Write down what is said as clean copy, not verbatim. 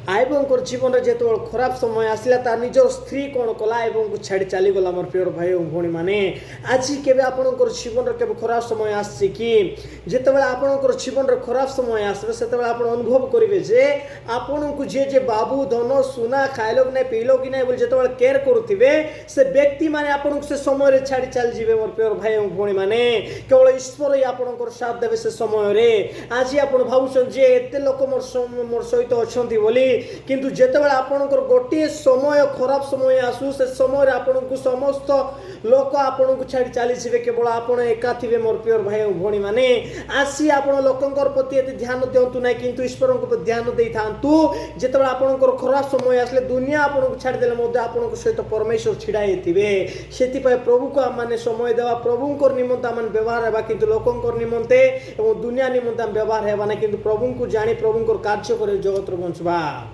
आईबंकर जीवन में जो खराब समय आसला तार निजर स्त्री कौन कला एवं छाड़ी चलीगला मोर प्रिय भाई और भौणी मैंने आज केवे आपणकर जीवन के खराब समय आसी कि जितेबाला आपणकर जीवन में खराब समय आसबे से आप अनुभव करेंगे जे आपण को जे बाबू धन सुना खाइल कि ना पील कि ना जो केयर करुवे से व्यक्ति मैंने आपन से समय छाड़ी चल जाए मोर प्रिय भाई और भौणी मैंने केवल ईश्वर ही आपणकर साथ देवे से समय आज आप भावुन जे एत लोक मोर सहित अच्छा बोली किंतु जेतेबेले आपणकर गोटे समय खराब समय आसू से समय आपन को समस्त लोक आपन को छाड़ी चली जाए केवल आपन एका थे मोर प्रिय भाई और भौणी मैंने आसी आपन लोकंकर प्रति एत ध्यान दिंतु ना किंतु ईश्वर को ध्यान दे था जेतेबेले आपणकर खराब समय आसले दुनिया आपन को छाड़ी देले मध्य आपन सहित परमेश्वर छिड़ाई थे से प्रभु को आम मैंने समय देवा प्रभुंर निमंते आम व्यवहार हेबा किंतु लोकंकर निमंते और दुनिया निमंते आम व्यवहार हेबा ना किंतु प्रभु को जानी प्रभुंर कार्य कर जगत बंचवा।